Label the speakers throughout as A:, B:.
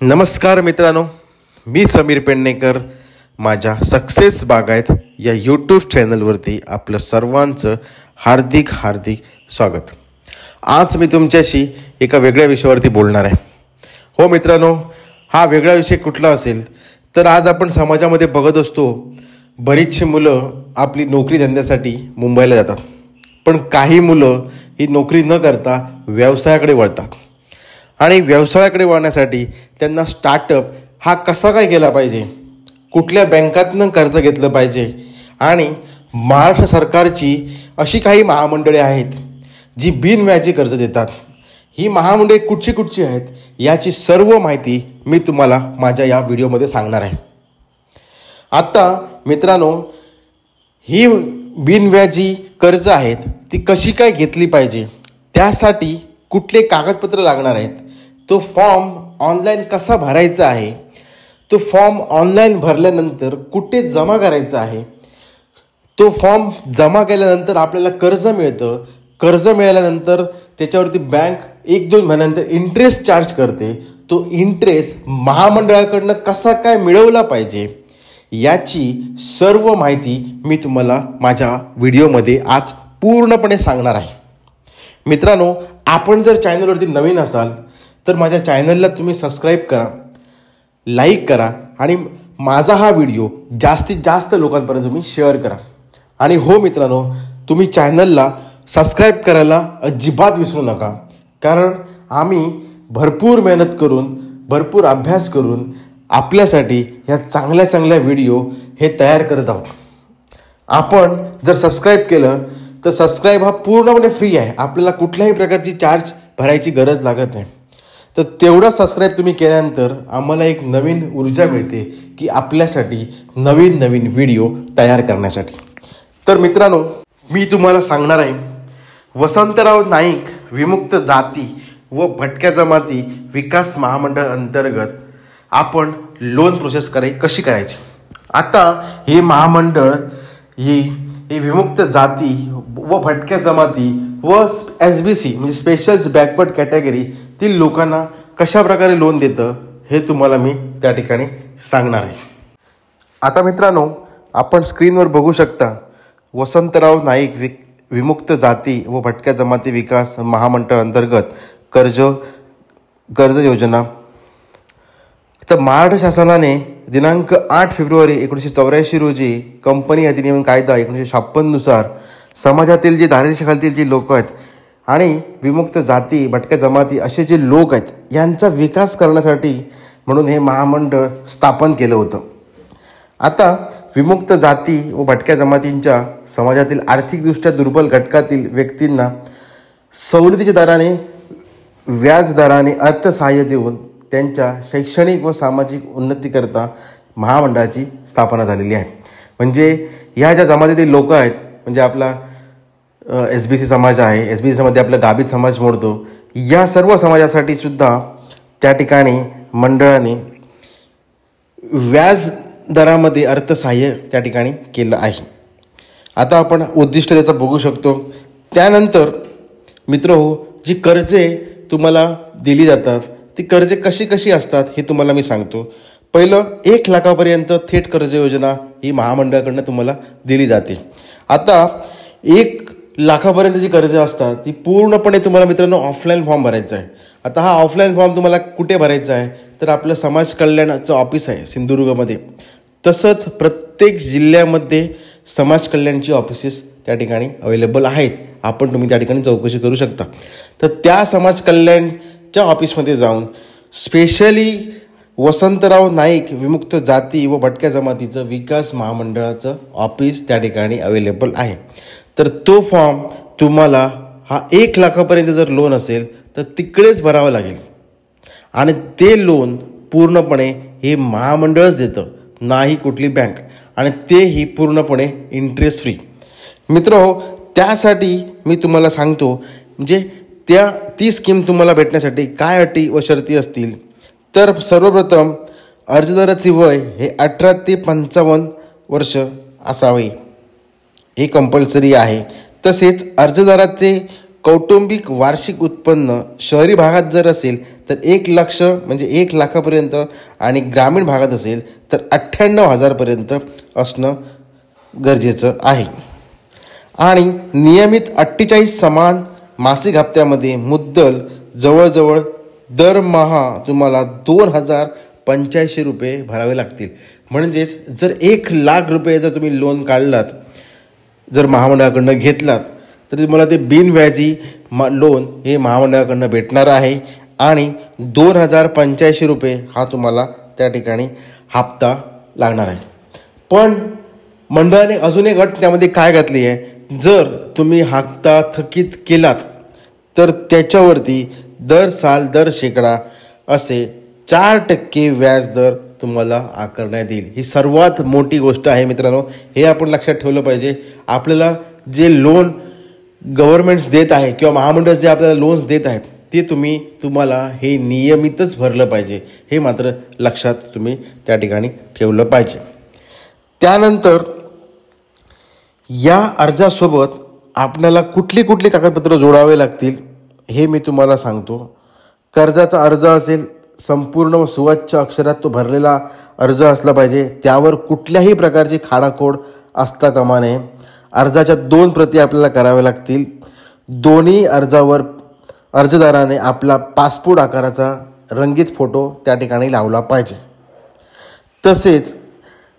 A: नमस्कार मित्रांनो, मी समीर पेडणेकर. माझ्या सक्सेस बागायत या यूट्यूब चॅनलवरती आपलं सर्वांचं हार्दिक स्वागत. आज मी तुमच्याशी एका वेगळ्या विषयावरती बोलणार आहे. हो मित्रांनो, हा वेगळा विषय कुठला असेल तर आज आपण समाजामध्ये बघत असतो, बरीचशी मुलं आपली नोकरी धंद्यासाठी मुंबईला जातात, पण काही मुलं ही नोकरी न करता व्यवसायाकडे वळतात. आणि व्यवसायाकडे वळण्यासाठी त्यांना स्टार्टअप हा कसा काय केला पाहिजे, कुठल्या बँकातनं कर्ज घेतलं पाहिजे आणि महाराष्ट्र सरकारची अशी काही महामंडळे आहेत जी बिनव्याजी कर्ज देतात. ही महामंडळे कुठची आहेत याची सर्व माहिती मी तुम्हाला माझ्या या व्हिडिओमध्ये सांगणार आहे. आता मित्रांनो, ही बिनव्याजी कर्ज आहेत ती कशी काय घेतली पाहिजे, त्यासाठी कुठले कागदपत्र लागणार आहेत, तो फॉर्म ऑनलाईन कसा भरायचा आहे, तो फॉर्म ऑनलाईन भरल्यानंतर कुठे जमा करायचा आहे, तो फॉर्म जमा केल्यानंतर आपल्याला कर्ज मिळतं, कर्ज मिळाल्यानंतर त्याच्यावरती बँक 1-2 महिन्यानंतर इंटरेस्ट चार्ज करते, तो इंटरेस्ट महामंडळाकडनं कसा काय मिळवला पाहिजे याची सर्व माहिती मी तुम्हाला माझ्या व्हिडिओमध्ये आज पूर्णपणे सांगणार आहे. मित्रांनो, आपण जर चॅनलवरती नवीन असाल तर माझ्या चॅनलला तुम्ही सबस्क्राईब करा, लाईक करा आणि माझा हा व्हिडिओ जास्तीत जास्त लोकांपर्यंत तुम्ही शेअर करा. आणि हो मित्रांनो, तुम्ही चॅनलला सबस्क्राईब करायला अजिबात विसरू नका, कारण आम्ही भरपूर मेहनत करून, भरपूर अभ्यास करून आपल्यासाठी ह्या चांगल्या व्हिडिओ हे तयार करत आहोत. आपण जर सबस्क्राईब केलं तर सबस्क्राईब हा पूर्णपणे फ्री आहे, आपल्याला कुठल्याही प्रकारची चार्ज भरायची गरज लागत नाही. तर तेवढं सबस्क्राईब तुम्ही केल्यानंतर आम्हाला एक नवीन ऊर्जा मिळते की आपल्यासाठी नवीन व्हिडिओ तयार करण्यासाठी. तर मित्रांनो, मी तुम्हाला सांगणार आहे वसंतराव नाईक विमुक्त जाती व भटक्या जमाती विकास महामंडळ अंतर्गत आपण लोन प्रोसेस कशी करायची. आता हे महामंडळ ही विमुक्त जाती व भटक्या जमाती व SBC म्हणजे स्पेशल बॅकवर्ड कॅटेगरी तील लोकांना कशा प्रकारे लोन देतं हे तुम्हाला मी त्या ठिकाणी सांगणार आहे. आता मित्रांनो, आपण स्क्रीनवर बघू शकता वसंतराव नाईक विमुक्त जाती व भटक्या जमाती विकास महामंडळ अंतर्गत कर्ज योजना. तर महाराष्ट्र शासनाने दिनांक 8 फेब्रुवारी 1984 रोजी कंपनी अधिनियम कायदा 1956 नुसार समाजातील जे दारिद्र्यरेषेखालील जे लोक आहेत आणि विमुक्त जाती भटक्या जमाती असे जे लोक आहेत यांचा विकास करण्यासाठी म्हणून हे महामंडळ स्थापन केलं होतं. आता विमुक्त जाती व भटक्या जमातींच्या समाजातील आर्थिकदृष्ट्या दुर्बल घटकातील व्यक्तींना सवलतीच्या दराने व्याजदराने अर्थसहाय्य देऊन त्यांच्या शैक्षणिक व सामाजिक उन्नतीकरता महामंडळाची स्थापना झालेली आहे. म्हणजे ह्या ज्या जमातीतील लोक आहेत, म्हणजे आपला SBC समाज आहे, SBC समाजामध्ये आपला गाभित समाज मोडतो, या सर्व समाजासाठी सुद्धा त्या ठिकाणी मंडळाने व्याज दरामध्ये अर्थसहाय्य त्या ठिकाणी केलं आहे. आता आपण उद्दिष्ट त्याचं बघू शकतो. त्यानंतर मित्रहो, जी कर्जे तुम्हाला दिली जातात ती कर्जे कशी असतात हे तुम्हाला मी सांगतो. पहिलं 1 लाखापर्यंत थेट कर्ज योजना ही महामंडळाकडनं तुम्हाला दिली जाते. आता 1 लाखापर्यंत जी कर्ज असतात ती पूर्णपणे तुम्हाला मित्रांनो ऑफलाईन फॉर्म भरायचा आहे. आता हा ऑफलाईन फॉर्म तुम्हाला कुठे भरायचा आहे तर आपलं समाज कल्याणाचं ऑफिस आहे सिंधुदुर्गमध्ये. तसंच प्रत्येक जिल्ह्यामध्ये समाज कल्याणची ऑफिसेस त्या ठिकाणी अवेलेबल आहेत, तुम्ही त्या ठिकाणी चौकशी करू शकता. तर त्या समाज कल्याणच्या ऑफिसमध्ये जाऊन स्पेशली वसंतराव नाईक विमुक्त जाती व भटक्या जमातीचं विकास महामंडळाचं ऑफिस त्या ठिकाणी अवेलेबल आहे. तर तो फॉर्म तुम्हाला हा 1 लाखापर्यंत जर लोन असेल तर तिकडेच भरावं लागेल आणि ते लोन पूर्णपणे हे महामंडळच देतं, नाही कुठली बँक, आणि तेही पूर्णपणे इंटरेस्ट फ्री. मित्रहो, त्यासाठी मी तुम्हाला सांगतो, म्हणजे ती स्कीम तुम्हाला भेटण्यासाठी काय अटी व शर्ती असतील. तर सर्वप्रथम अर्जदाराचे वय हे 18 ते 55 वर्ष असावे, हे कंपल्सरी आहे. तसेच अर्जदाराचे कौटुंबिक वार्षिक उत्पन्न शहरी भागात जर असेल तर 1,00,000 म्हणजे 1,00,000पर्यंत आणि ग्रामीण भागात असेल तर 98,000पर्यंत असणं गरजेचं आहे. आणि नियमित 48 समान मासिक हप्त्यामध्ये मुद्दल जवळजवळ दरमहा तुम्हाला 2,085 रुपये भरावे लागतील. म्हणजेच जर 1,00,000 रुपये जर तुम्ही लोन काढलात, जर महामंडळाकडनं घेतलात, तर तुम्हाला ते बिनव्याजी लोन हे महामंडळाकडनं भेटणार आहे आणि 2,085 रुपये हा तुम्हाला त्या ठिकाणी हप्ता लागणार आहे. पण मंडळाने अजून एक अट त्यामध्ये काय घातली आहे, जर तुम्ही हप्ता थकीत केलात तर त्याच्यावरती दर शेकडा असे 4% व्याजदर तुम्हाला आकारण्यात येईल. ही सर्वात मोठी गोष्ट आहे मित्रांनो, हे आपण लक्षात ठेवलं पाहिजे. आपल्याला जे लोन गव्हर्नमेंट्स देत आहे किंवा महामंडळ जे आपल्याला लोन्स देत आहेत ते तुम्हाला हे नियमितच भरलं पाहिजे, हे मात्र लक्षात तुम्ही त्या ठिकाणी ठेवलं पाहिजे. त्यानंतर या अर्जासोबत आपल्याला कुठली कागदपत्र जोडावे लागतील हे मी तुम्हाला सांगतो. कर्जाचा अर्ज असेल, संपूर्ण व सुवाच्य अक्षरात तो भरलेला अर्ज असला पाहिजे. त्यावर कुठल्याही प्रकारची खाडाखोड असता कामा नये. अर्जाच्या 2 प्रती आपल्याला कराव्या लागतील. दोन्ही अर्जावर अर्जदाराने आपला पासपोर्ट आकाराचा रंगीत फोटो त्या ठिकाणी लावला पाहिजे. तसेच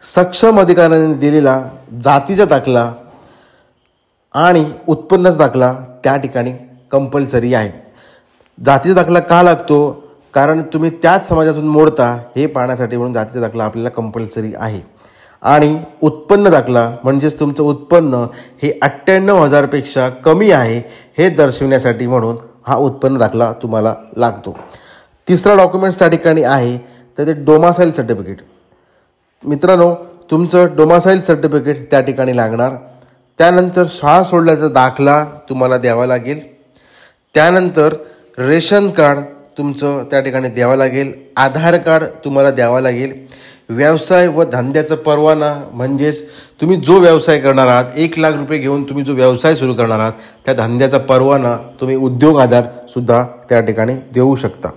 A: सक्षम अधिकाऱ्याने दिलेला जातीचा दाखला आणि उत्पन्नाचा दाखला त्या ठिकाणी कंपल्सरी आहे. जातीचा दाखला का लागतो, कारण तुम्ही त्याच समाजातून मोडता हे पाहण्यासाठी, म्हणून जातीचा दाखला आपल्याला कंपल्सरी आहे. आणि उत्पन्न दाखला म्हणजेच तुमचं उत्पन्न हे 98,000पेक्षा कमी आहे हे दर्शविण्यासाठी, म्हणून हा उत्पन्न दाखला तुम्हाला लागतो. तिसरा डॉक्युमेंट्स त्या ठिकाणी आहे तर ते डोमासाईल सर्टिफिकेट. मित्रांनो, तुमचं डोमासाईल सर्टिफिकेट त्या ठिकाणी लागणार. त्यानंतर शाळा सोडल्याचा दाखला तुम्हाला द्यावा लागेल. त्यानंतर रेशन कार्ड तुमचं त्या ठिकाणी द्यावं लागेल. आधार कार्ड तुम्हाला द्यावा लागेल. व्यवसाय व धंद्याचा परवाना म्हणजेच तुम्ही जो व्यवसाय करणार आहात, 1,00,000 रुपये घेऊन तुम्ही जो व्यवसाय सुरू करणार आहात त्या धंद्याचा परवाना तुम्ही उद्योग आधारसुद्धा त्या ठिकाणी देऊ शकता.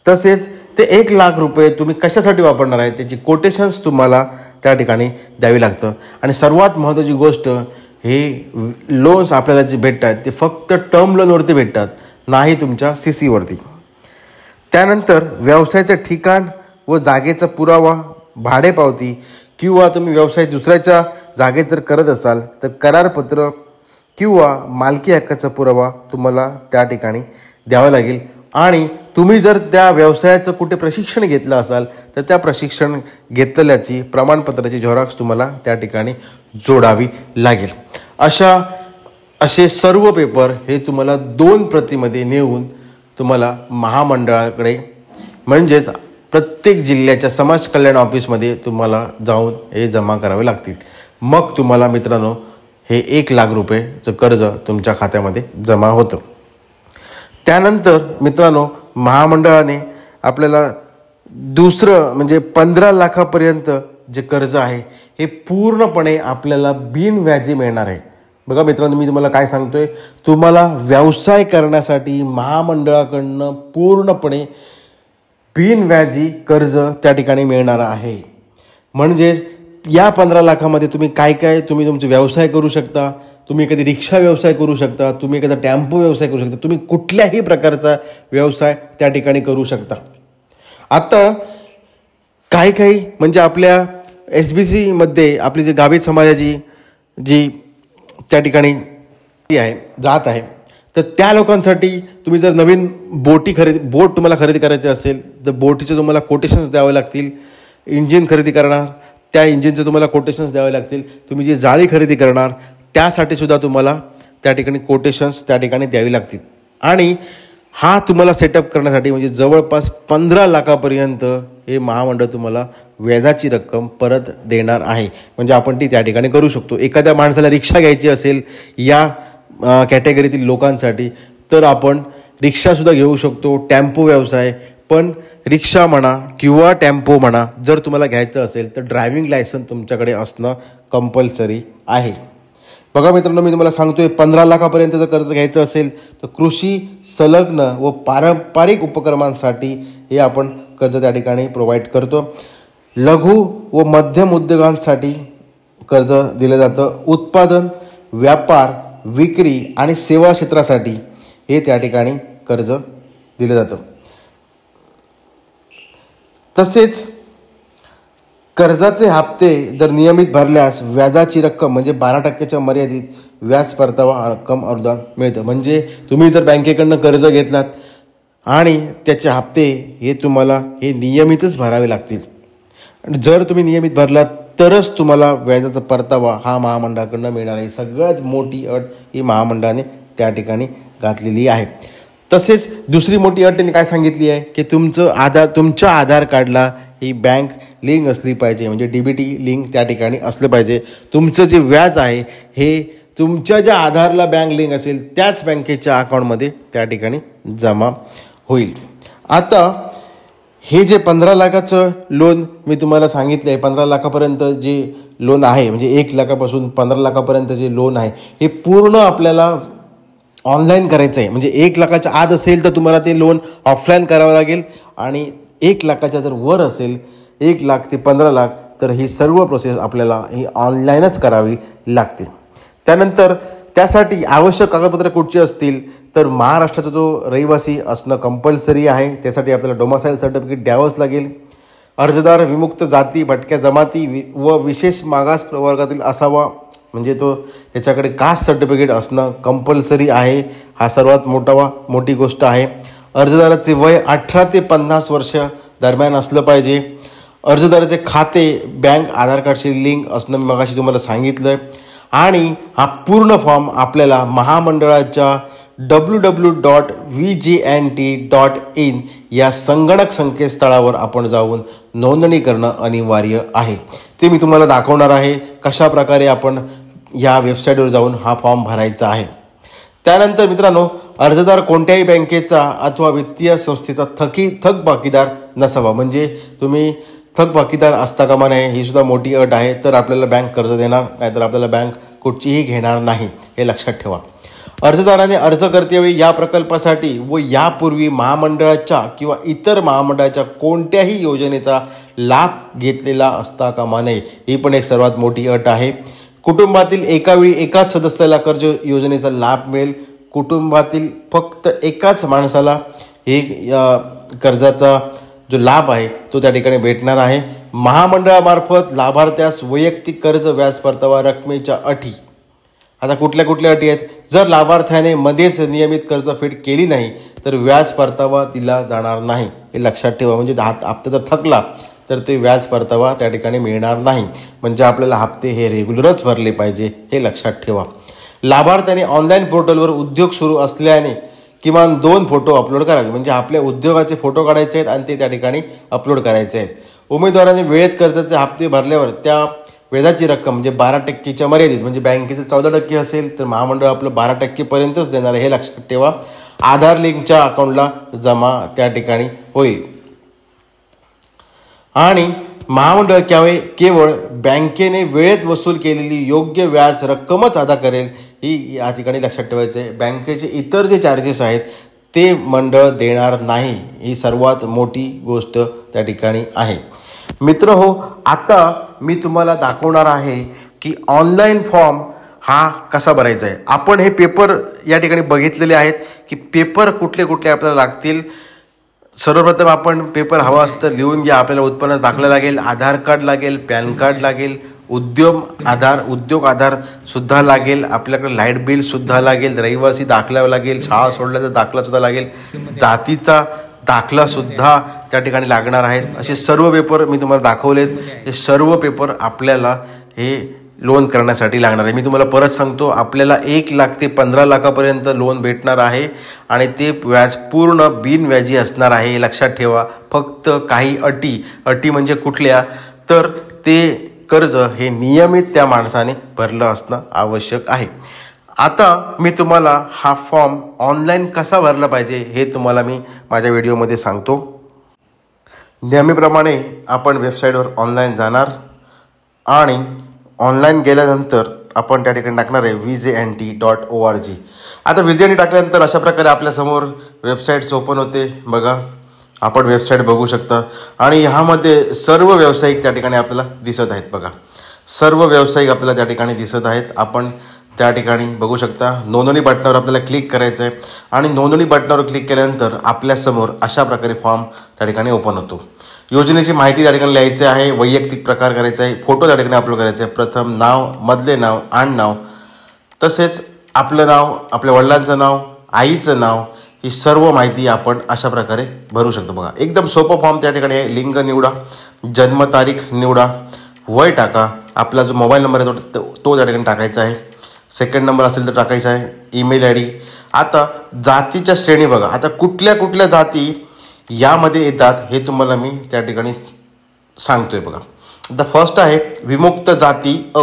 A: तसेच ते 1,00,000 रुपये तुम्ही कशासाठी वापरणार आहे त्याची कोटेशन्स तुम्हाला त्या ठिकाणी द्यावी लागतं. आणि सर्वात महत्त्वाची गोष्ट, हे लोन्स आपल्याला जे भेटतात ते फक्त टर्म लोनवरती भेटतात, नाही तुमच्या CCवरती. त्यानंतर व्यवसायाचं ठिकाण व जागेचा पुरावा, भाडेपावती किंवा तुम्ही व्यवसाय दुसऱ्याच्या जागेत जर करत असाल तर करारपत्र किंवा मालकी हक्काचा पुरावा तुम्हाला त्या ठिकाणी द्यावा लागेल. आणि तुम्ही जर त्या व्यवसायाचं कुठे प्रशिक्षण घेतलं असाल तर त्या प्रशिक्षण घेतल्याची प्रमाणपत्राची झेरॉक्स तुम्हाला त्या ठिकाणी जोडावी लागेल. असे सर्व पेपर हे तुम्हाला 2 प्रतीमध्ये नेऊन तुम्हाला महामंडळाकडे म्हणजेच प्रत्येक जिल्ह्याच्या समाज कल्याण ऑफिसमध्ये तुम्हाला जाऊन हे जमा करावे लागतील. मग तुम्हाला मित्रांनो हे 1,00,000 रुपयेचं कर्ज तुमच्या खात्यामध्ये जमा होतं. त्यानंतर मित्रांनो, महामंडळाने आपल्याला दुसरं म्हणजे 15 लाखापर्यंत जे कर्ज आहे हे पूर्णपणे आपल्याला बिनव्याजी मिळणार आहे. बघा मित्रांनो, मी तुम्हाला काय सांगतोय, तुम्हाला व्यवसाय करण्यासाठी महामंडळाकडनं पूर्णपणे बिनव्याजी कर्ज त्या ठिकाणी मिळणार आहे. म्हणजेच या 15 लाखामध्ये तुम्ही तुम्ही तुमचे व्यवसाय करू शकता. तुम्ही एखादी रिक्षा व्यवसाय करू शकता, तुम्ही एखादा टेम्पो व्यवसाय करू शकता, तुम्ही कुठल्याही प्रकारचा व्यवसाय त्या ठिकाणी करू शकता. आता काही म्हणजे आपल्या SBCमध्ये आपली जी गाभित समाजाची जी त्या ठिकाणी जात आहे, तर त्या लोकांसाठी तुम्ही जर नवीन बोट तुम्हाला खरेदी करायची असेल तर बोटीचे तुम्हाला कोटेशन्स द्यावे लागतील. इंजिन खरेदी करणार त्या इंजिनचे तुम्हाला कोटेशन्स द्यावे लागतील. तुम्ही जी जाळी खरेदी करणार त्यासाठी सुद्धा तुम्हाला त्या ठिकाणी कोटेशन्स त्या ठिकाणी द्यावी लागतील. आणि हा तुम्हाला सेटअप करण्यासाठी म्हणजे जवळपास 15 लाखापर्यंत हे महामंडळ तुम्हाला व्याजाची रक्कम परत देणार आहे. म्हणजे आपण ती त्या ठिकाणी करू शकतो. एखाद्या माणसाला रिक्षा घ्यायची असेल या कॅटेगरीतील लोकांसाठी तर आपण रिक्षासुद्धा घेऊ शकतो. टेम्पो व्यवसाय, पण रिक्षा म्हणा किंवा टेम्पो म्हणा, जर तुम्हाला घ्यायचं असेल तर ड्रायव्हिंग लायसन्स तुमच्याकडे असणं कंपल्सरी आहे. बघा मित्रांनो, मी तुम्हाला सांगतोय 15 लाखापर्यंतचं कर्ज घ्यायचं असेल तर कृषी संलग्न व पारंपरिक उपक्रमांसाठी हे आपण कर्ज त्या ठिकाणी प्रोव्हाइड करतो. लघु व मध्यम उद्योगांसाठी कर्ज दिलं जातं. उत्पादन, व्यापार, विक्री आणि सेवा क्षेत्रासाठी हे त्या ठिकाणी कर्ज दिलं जातं. तसेच कर्जाचे हप्ते जर नियमित भरल्यास व्याजाची रक्कम म्हणजे 12% मर्यादित व्याज परतावा रक्कम अनुदान मिळतं. म्हणजे तुम्ही जर बँकेकडनं कर्ज घेतलात आणि त्याचे हप्ते हे तुम्हाला हे नियमितच भरावे लागतील. जर तुम्ही नियमित भरलात तरच तुम्हाला व्याजाचा परतावा हा महामंडळाकडनं मिळणार आहे. सगळ्यात मोठी अट ही महामंडळाने त्या ठिकाणी घातलेली आहे. तसेच दुसरी मोठी अट त्यांनी काय सांगितली आहे की तुमच्या आधार कार्डला ही बँक लिंक असली पाहिजे. म्हणजे DBT लिंक त्या ठिकाणी असलं पाहिजे. तुमचं जे व्याज आहे हे तुमच्या ज्या आधारला बँक लिंक असेल त्याच बँकेच्या अकाउंटमध्ये त्या ठिकाणी जमा होईल. आता हे जे 15 लाखाचं लोन मी तुम्हाला सांगितलं आहे, 15 लाखापर्यंत जे लोन आहे म्हणजे 1 लाखापासून 15 लाखापर्यंत जे लोन आहे हे पूर्ण आपल्याला ऑनलाईन करायचं आहे. म्हणजे 1 लाखाच्या आत असेल तर तुम्हाला ते लोन ऑफलाईन करावं लागेल आणि 1 लाखाच्या जर वर असेल 1 लाख ते 15 लाख तर ही सर्व प्रोसेस आपल्याला ही ऑनलाईनच करावी लागतील. त्यानंतर त्यासाठी आवश्यक कागदपत्रे कुठची असतील तर महाराष्ट्राचा जो रहिवासी असणं कंपल्सरी आहे. त्यासाठी आपल्याला डोमासाईल सर्टिफिकेट द्यावंच लागेल. अर्जदार विमुक्त जाती, भटक्या जमाती व विशेष मागास प्रवर्गातील असावा. म्हणजे त्याच्याकडे कास्ट सर्टिफिकेट असणं कंपल्सरी आहे. हा सर्वात मोठी गोष्ट आहे. अर्जदाराचे वय 18 ते 50 वर्ष दरम्यान असलं पाहिजे. अर्जदाराचे खाते बँक आधार कार्डशी लिंक असणं मी मगाशी तुम्हाला सांगितलं. आणि हा पूर्ण फॉर्म आपल्याला महामंडळाच्या www.vjnt.in या संगणक संकेतस्थळावर आपण जाऊन नोंदणी करणं अनिवार्य आहे. ते मी तुम्हाला दाखवणार आहे कशा प्रकारे आपण या वेबसाईटवर जाऊन हा फॉर्म भरायचा आहे. त्यानंतर मित्रांनो, अर्जदार कोणत्याही बँकेचा अथवा वित्तीय संस्थेचा थकबाकीदार नसावा. म्हणजे तुम्ही थकबाकीदार असता कामा नये, ही सुद्धा मोठी अट आहे. तर आपल्याला बँक कर्ज देणार, नाहीतर आपल्याला बँक कुठचीही घेणार नाही, हे लक्षात ठेवा. अर्जदाराने अर्ज करतेवेळी या प्रकल्पासाठी व यापूर्वी महामंडळाच्या किंवा इतर महामंडळाच्या कोणत्याही योजनेचा लाभ घेतलेला असता कामा नये, ही पण एक सर्वात मोठी अट आहे. कुटुंबातील एकावेळी एकाच सदस्याला कर्ज योजनेचा लाभ मिळेल. कुटुंबातील फक्त एकाच माणसाला हे कर्जाचा जो लाभ आहे तो त्या ठिकाणी भेटणार आहे. महामंडळामार्फत लाभार्थ्यास वैयक्तिक कर्ज व्याज परतावा रकमेच्या अटी. आता कुठल्या अटी आहेत? जर लाभार्थ्याने मध्येच नियमित कर्जफेड केली नाही तर व्याज परतावा दिला जाणार नाही, हे लक्षात ठेवा. म्हणजे हप्ता जर थकला तर ते व्याज परतावा त्या ठिकाणी मिळणार नाही. म्हणजे आपल्याला हप्ते हे रेग्युलरच भरले पाहिजे, हे लक्षात ठेवा. लाभार्थ्याने ऑनलाईन पोर्टलवर उद्योग सुरू असल्याने किमान 2 फोटो अपलोड करावे. म्हणजे आपल्या उद्योगाचे फोटो काढायचे आहेत आणि ते त्या ठिकाणी अपलोड करायचे आहेत. उमेदवाराने वेळेत कर्जाचे हप्ते भरल्यावर त्या व्याजाची रक्कम म्हणजे 12%च्या मर्यादित, म्हणजे बँकेचं 14% असेल तर महामंडळ आपलं 12%पर्यंतच देणार आहे, हे लक्षात ठेवा. आधार लिंकच्या अकाउंटला जमा त्या ठिकाणी होईल. आणि महामंडळ केवळ बँकेने वेळेत वसूल केलेली योग्य व्याज रक्कमच अदा करेल, ही या ठिकाणी लक्षात ठेवायचं आहे. बँकेचे इतर जे चार्जेस आहेत ते मंडळ देणार नाही, ही सर्वात मोठी गोष्ट त्या ठिकाणी आहे. मित्र हो, आता मी तुम्हाला दाखवणार आहे की ऑनलाईन फॉर्म हा कसा भरायचा आहे. आपण हे पेपर या ठिकाणी बघितलेले आहेत की पेपर कुठले आपल्याला लागतील. सर्वप्रथम आपण पेपर हवा असतं तर लिहून घ्या. आपल्याला उत्पन्न दाखला लागेल, आधार कार्ड लागेल, पॅन कार्ड लागेल, उद्योग आधार सुद्धा लागेल, आपल्याकडे लाईट बिल सुद्धा लागेल, रहिवासी दाखला लागेल, शाळा सोडल्याचा दाखला सुद्धा लागेल, जातीचा दाखला सुद्धा त्या ठिकाणी लागणार आहेत. असे सर्व पेपर मी तुम्हाला दाखवलेत. हे सर्व पेपर आपल्याला हे लोन करण्यासाठी लागणार आहे. मी तुम्हाला परत सांगतो, आपल्याला 1 लाख ते 15 लाखापर्यंत लोन भेटणार आहे आणि ते व्याज पूर्ण बिनव्याजी असणार आहे, हे लक्षात ठेवा. फक्त काही अटी म्हणजे कुठल्या, तर ते कर्ज हे नियमित त्या माणसाने भरलं असणं आवश्यक आहे. आता मी तुम्हाला हा फॉर्म ऑनलाईन कसा भरला पाहिजे हे तुम्हाला मी माझ्या व्हिडिओमध्ये सांगतो. नेहमीप्रमाणे आपण वेबसाईटवर ऑनलाईन जाणार आणि ऑनलाईन गेल्यानंतर आपण त्या ठिकाणी टाकणार आहे VJNT.org. आता VJNT टाकल्यानंतर अशा प्रकारे आपल्यासमोर वेबसाईट्स ओपन होते. बघा, आपण वेबसाईट बघू शकता आणि ह्यामध्ये सर्व व्यावसायिक त्या ठिकाणी आपल्याला दिसत आहेत. बघा, सर्व व्यावसायिक आपल्याला त्या ठिकाणी दिसत आहेत. आपण त्या ठिकाणी बघू शकता नोंदणी बटनावर आपल्याला क्लिक करायचं आहे आणि नोंदणी बटनावर क्लिक केल्यानंतर आपल्यासमोर अशा प्रकारे फॉर्म त्या ठिकाणी ओपन होतो. योजनेची माहिती त्या ठिकाणी लिहायची आहे, वैयक्तिक प्रकार करायचा आहे, फोटो त्या ठिकाणी अपलोड करायचा आहे, प्रथम नाव, मधले नाव, आडनाव, तसेच आपलं नाव, आपल्या वडिलांचं नाव, आईचं नाव, ही सर्व माहिती आपण अशा प्रकारे भरू शकतो. बघा, एकदम सोपं फॉर्म त्या ठिकाणी आहे. लिंग निवडा, जन्मतारीख निवडा, वय टाका, आपला जो मोबाईल नंबर आहे तो त्या ठिकाणी टाकायचा आहे, सेकंड नंबर असेल तर टाकायचा आहे, ईमेल ID. आता जातीच्या श्रेणी बघा, आता कुठल्या कुठल्या जाती यामध्ये येतात हे तुम्हाला मी त्या ठिकाणी सांगतोय. बघा, आता फर्स्ट आहे विमुक्त जाती अ.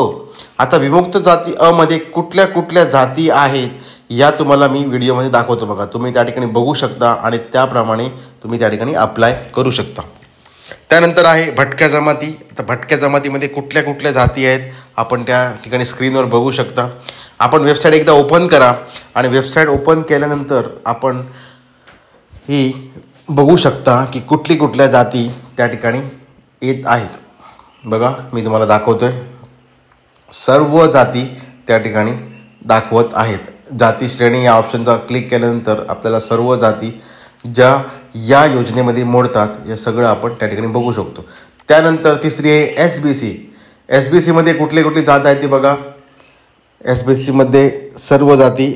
A: आता विमुक्त जाती अ मध्ये कुठल्या कुठल्या जाती आहेत या तुम्हाला मी व्हिडिओमध्ये दाखवतो. बघा, तुम्ही त्या ठिकाणी बघू शकता आणि त्याप्रमाणे तुम्ही त्या ठिकाणी अप्लाय करू शकता. त्यानंतर आहे भटक्या जमाती. आता भटक्या जमातीमध्ये कुठल्या कुठल्या जाती आहेत आपण त्या ठिकाणी स्क्रीनवर बघू शकता. आपण वेबसाईट एकदा ओपन करा आणि वेबसाईट ओपन केल्यानंतर आपण ही बघू शकता की कुठल्या जाती त्या ठिकाणी येत आहेत. बघा, मी तुम्हाला दाखवतोय, सर्व जाती त्या ठिकाणी दाखवत आहेत. जाती श्रेणी या ऑप्शनचा क्लिक केल्यानंतर आपल्याला सर्व जाती ज्या या योजनेमध्ये मोडतात हे सगळं आपण त्या ठिकाणी बघू शकतो. त्यानंतर तिसरी आहे SBC. SBCमध्ये कुठली जात आहेत ती बघा. SBCमध्ये सर्व जाती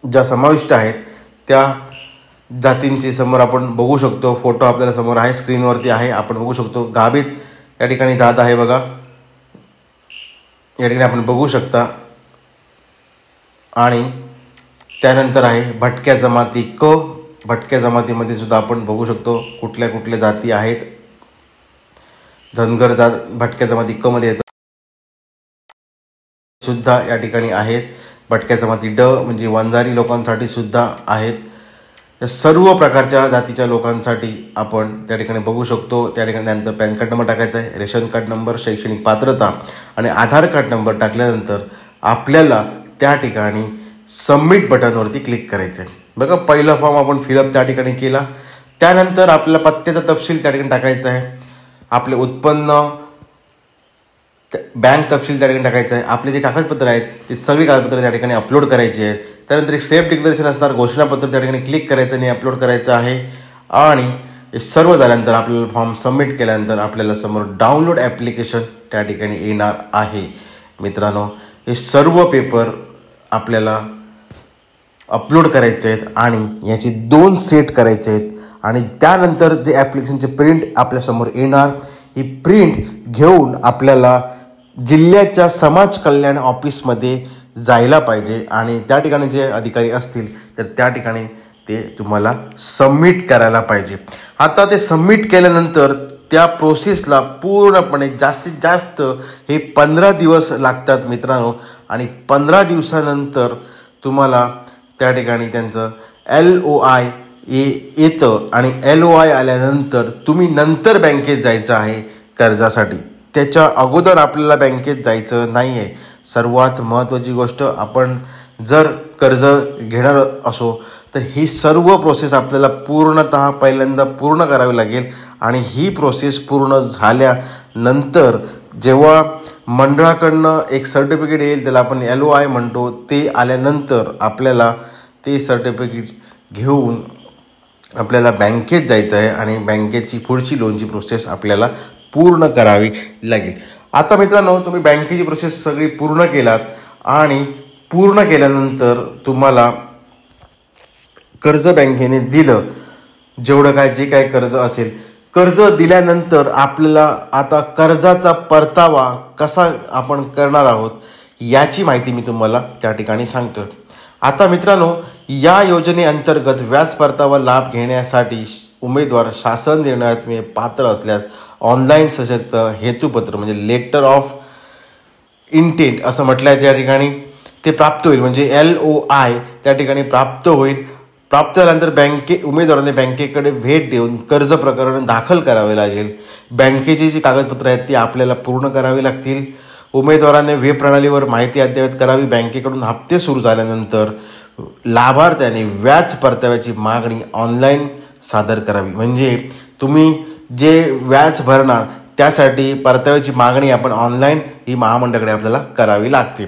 A: ज्या समाविष्ट आहेत त्या जातींची समोर आपण बघू शकतो. फोटो आपल्याला समोर आहे, स्क्रीनवरती आहे, आपण बघू शकतो. गाभित या ठिकाणी जात आहे बघा, या ठिकाणी आपण बघू शकता. आणि त्यानंतर आहे भटक्या जमाती क. भटक्या जमातीमध्ये सुद्धा आपण बघू शकतो कुठल्या जाती आहेत. धनगर जात भटक्या जमाती क मध्ये येतात सुद्धा या ठिकाणी आहेत. भटक्या जमाती ड म्हणजे वंजारी लोकांसाठी सुद्धा आहेत. या सर्व प्रकारच्या जातीच्या लोकांसाठी आपण त्या ठिकाणी बघू शकतो. त्या ठिकाणी त्यानंतर पॅन कार्ड नंबर टाकायचा आहे, रेशन कार्ड नंबर, शैक्षणिक पात्रता आणि आधार कार्ड नंबर टाकल्यानंतर आपल्याला त्या ठिकाणी सबमिट बटनवरती क्लिक करायचं आहे. बघा, पहिला फॉर्म आपण फिलअप त्या ठिकाणी केला. त्यानंतर आपल्याला पत्त्याचा तपशील त्या ठिकाणी टाकायचा आहे, आपले उत्पन्न, बँक तपशील त्या ठिकाणी टाकायचं आहे, आपले जे कागदपत्र आहेत ते सगळी कागदपत्र त्या ठिकाणी अपलोड करायची आहेत. त्यानंतर एक सेल्फ डिक्लेरेशन असणार, घोषणापत्र त्या ठिकाणी क्लिक करायचं आणि अपलोड करायचं आहे. आणि हे सर्व झाल्यानंतर आपल्याला फॉर्म सबमिट केल्यानंतर आपल्याला समोर डाउनलोड ॲप्लिकेशन त्या ठिकाणी येणार आहे. मित्रांनो, हे सर्व पेपर आपल्याला अपलोड करायचे आहेत आणि याची 2 सेट करायचे आहेत. आणि त्यानंतर जे ॲप्लिकेशनचे प्रिंट आपल्यासमोर येणार, ही प्रिंट घेऊन आपल्याला जिल्ह्याच्या समाज कल्याण ऑफिसमध्ये जायला पाहिजे आणि त्या ठिकाणी जे अधिकारी असतील तर त्या ठिकाणी ते तुम्हाला सबमिट करायला पाहिजे. आता ते सबमिट केल्यानंतर त्या प्रोसेसला पूर्णपणे जास्तीत जास्त हे 15 दिवस लागतात मित्रांनो. आणि 15 दिवसानंतर तुम्हाला त्या ठिकाणी त्यांचं LOI येतं आणि LOI आल्यानंतर तुम्ही नंतर बँकेत जायचं आहे कर्जासाठी. त्याच्या अगोदर आपल्याला बँकेत जायचं नाही आहे. सर्वात महत्त्वाची गोष्ट, आपण जर कर्ज घेणार असो तर ही सर्व प्रोसेस आपल्याला पूर्णतः पहिल्यांदा पूर्ण करावी लागेल. आणि ही प्रोसेस पूर्ण झाल्यानंतर जेव्हा मंडळाकडनं एक सर्टिफिकेट येईल, त्याला आपण LOI म्हणतो, ते आल्यानंतर आपल्याला ते सर्टिफिकेट घेऊन आपल्याला बँकेत जायचं आहे आणि बँकेची पुढची लोनची प्रोसेस आपल्याला पूर्ण करावी लागेल. आता मित्रांनो, तुम्ही बँकेची प्रोसेस सगळी पूर्ण केलात आणि पूर्ण केल्यानंतर तुम्हाला कर्ज बँकेने दिलं, जेवढं जे काय कर्ज असेल, कर्ज दिल्यानंतर आपल्याला आता कर्जाचा परतावा कसा आपण करणार आहोत याची माहिती मी तुम्हाला त्या ठिकाणी सांगतोय. आता मित्रांनो, या योजनेअंतर्गत व्याज परतावा लाभ घेण्यासाठी उमेदवार शासन निर्णयात पात्र असल्यास ऑनलाईन सशक्त हेतुपत्र म्हणजे लेटर ऑफ इंटेंट असं म्हटलं आहे त्या ठिकाणी ते प्राप्त होईल. म्हणजे LOI त्या ठिकाणी प्राप्त होईल. प्राप्त झाल्यानंतर उमेदवाराने बँकेकडे भेट देऊन कर्ज प्रकरण दाखल करावे लागेल. बँकेची जी कागदपत्र आहेत ती आपल्याला पूर्ण करावी लागतील. उमेदवाराने वेब प्रणालीवर माहिती अद्ययावत करावी. बँकेकडून हप्ते सुरू झाल्यानंतर लाभार्थ्याने व्याज परताव्याची मागणी ऑनलाईन सादर करावी. म्हणजे तुम्ही जे व्याज भरणार त्यासाठी परताव्याची मागणी आपण ऑनलाईन ही महामंडळाकडे आपल्याला करावी लागते.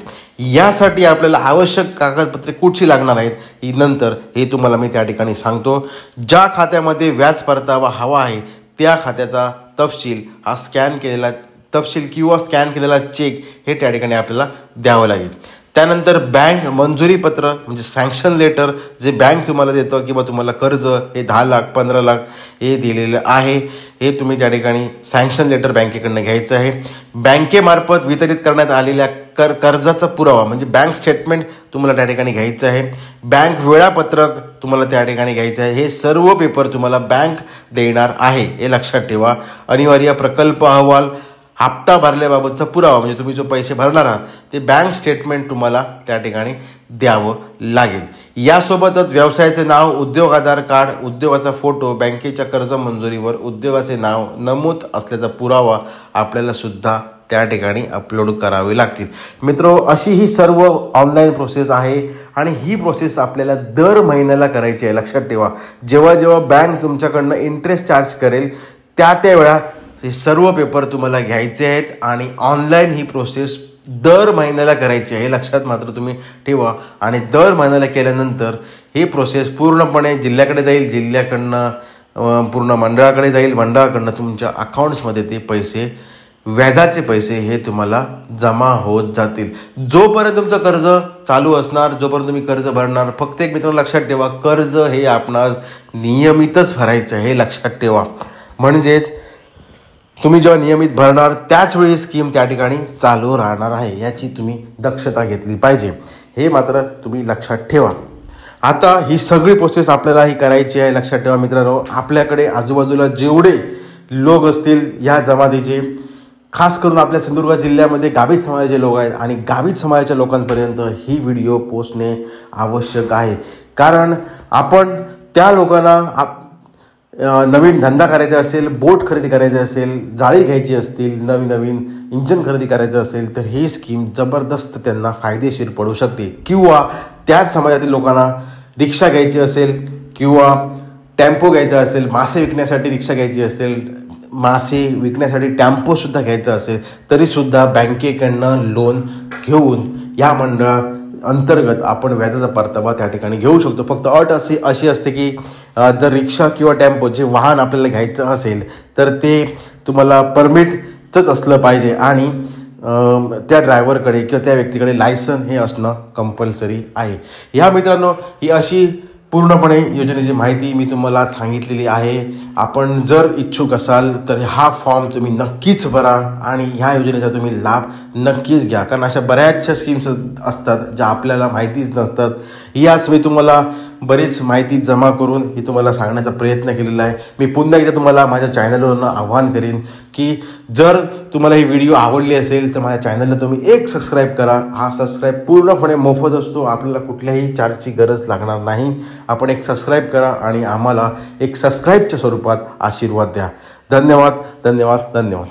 A: यासाठी आपल्याला आवश्यक कागदपत्रे कुठची लागणार आहेत ही नंतर हे तुम्हाला मी त्या ठिकाणी सांगतो. ज्या खात्यामध्ये व्याज परतावा हवा आहे त्या खात्याचा तपशील हा स्कॅन केलेला तपशील किंवा स्कॅन केलेला चेक हे त्या ठिकाणी आपल्याला द्यावं लागेल. त्यानंतर बँक मंजुरी पत्र म्हणजे सँक्शन लेटर जे बँक तुम्हाला देतं किंवा तुम्हाला कर्ज हे 10 लाख 15 लाख हे दिलेलं आहे हे तुम्ही त्या ठिकाणी सँक्शन लेटर बँकेकडनं घ्यायचं आहे. बँकेमार्फत वितरित करण्यात आलेल्या कर्जाचा पुरावा म्हणजे बँक स्टेटमेंट तुम्हाला त्या ठिकाणी घ्यायचं आहे. बँक वेळापत्रक तुम्हाला त्या ठिकाणी घ्यायचं आहे. हे सर्व पेपर तुम्हाला बँक देणार आहे हे लक्षात ठेवा. अनिवार्य प्रकल्प अहवाल, हप्ता भरल्याबाबतचा पुरावा म्हणजे तुम्ही जो पैसे भरणार आहात ते बँक स्टेटमेंट तुम्हाला त्या ठिकाणी द्यावं लागेल. यासोबतच व्यवसायाचे नाव, उद्योग आधार कार्ड, उद्योगाचा फोटो, बँकेच्या कर्ज मंजुरीवर उद्योगाचे नाव नमूद असल्याचा पुरावा आपल्याला सुद्धा त्या ठिकाणी अपलोड करावे लागतील. मित्रो, अशी ही सर्व ऑनलाईन प्रोसेस आहे आणि ही प्रोसेस आपल्याला दर महिन्याला करायची आहे. लक्षात ठेवा, जेव्हा जेव्हा बँक तुमच्याकडनं इंटरेस्ट चार्ज करेल त्या वेळा हे सर्व पेपर तुम्हाला घ्यायचे आहेत आणि ऑनलाईन ही प्रोसेस दर महिन्याला करायची आहे हे लक्षात मात्र तुम्ही ठेवा. आणि दर महिन्याला केल्यानंतर ही प्रोसेस पूर्णपणे जिल्ह्याकडे जाईल, जिल्ह्याकडनं पूर्ण मंडळाकडे जाईल, मंडळाकडनं तुमच्या अकाउंट्समध्ये ते पैसे व्याजाचे पैसे हे तुम्हाला जमा होत जातील. जोपर्यंत तुमचं कर्ज चालू असणार, जोपर्यंत तुम्ही कर्ज भरणार, फक्त एक मित्रांनो लक्षात ठेवा, कर्ज हे आपणास नियमितच भरायचं हे लक्षात ठेवा. म्हणजेच तुम्ही जेव्हा नियमित भरणार त्याच वेळी स्कीम त्या ठिकाणी चालू राहणार आहे याची तुम्ही दक्षता घेतली पाहिजे हे मात्र तुम्ही लक्षात ठेवा. आता ही सगळी प्रोसेस आपल्याला ही करायची आहे. लक्षात ठेवा मित्रांनो, आपल्याकडे आजूबाजूला जेवढे लोक असतील या जमातीचे, खास करून आपल्या सिंधुदुर्ग जिल्ह्यामध्ये गाभित समाजाचे लोक आहेत आणि गाभित समाजाच्या लोकांपर्यंत ही व्हिडिओ पोचणे आवश्यक आहे. कारण आपण त्या लोकांना नवीन धंदा करायचा असेल, बोट खरेदी करायची असेल, जाळी घ्यायची असतील, नवीन इंजन खरेदी करायचं असेल तर ही स्कीम जबरदस्त त्यांना फायदेशीर पडू शकते. किंवा त्याच समाजातील लोकांना रिक्षा घ्यायची असेल किंवा टेम्पो घ्यायचा असेल, मासे विकण्यासाठी रिक्षा घ्यायची असेल, मासे विकण्यासाठी टेम्पोसुद्धा घ्यायचा असेल तरीसुद्धा बँकेकडनं लोन घेऊन या मंडळा अंतर्गत आपण व्याजाचा परतावा त्या ठिकाणी घेऊ शकतो. फक्त अट अशी असते की जर रिक्षा किंवा टेम्पो जे वाहन आपल्याला घ्यायचं असेल तर ते तुम्हाला परमिटचंच असलं पाहिजे आणि त्या ड्रायव्हरकडे किंवा त्या व्यक्तीकडे लायसन हे असणं कंपल्सरी आहे. ह्या मित्रांनो, ही अशी पूर्णपणे योजनेची माहिती मी तुम्हाला सांगितलेली आहे. आपण जर इच्छुक असाल तर हा फॉर्म तुम्ही नक्कीच भरा आणि ह्या योजनेचा तुम्ही लाभ नक्कीच घ्या. कारण अशा बऱ्याचशा स्कीम्स असतात ज्या आपल्याला माहितीच नसतात. याच मी तुम्हाला बरीच माहिती जमा करून ही तुम्हाला सांगण्याचा प्रयत्न केलेला आहे. मी पुन्हा एकदा तुम्हाला माझ्या चॅनलवरून आवाहन करीन की जर तुम्हाला ही व्हिडिओ आवडली असेल तर माझ्या चॅनलला तुम्ही एक सबस्क्राईब करा. हा सबस्क्राईब पूर्णपणे मोफत असतो, आपल्याला कुठल्याही चार्जची गरज लागणार नाही. आपण एक सबस्क्राईब करा आणि आम्हाला एक सबस्क्राईबच्या स्वरूपात आशीर्वाद द्या. धन्यवाद.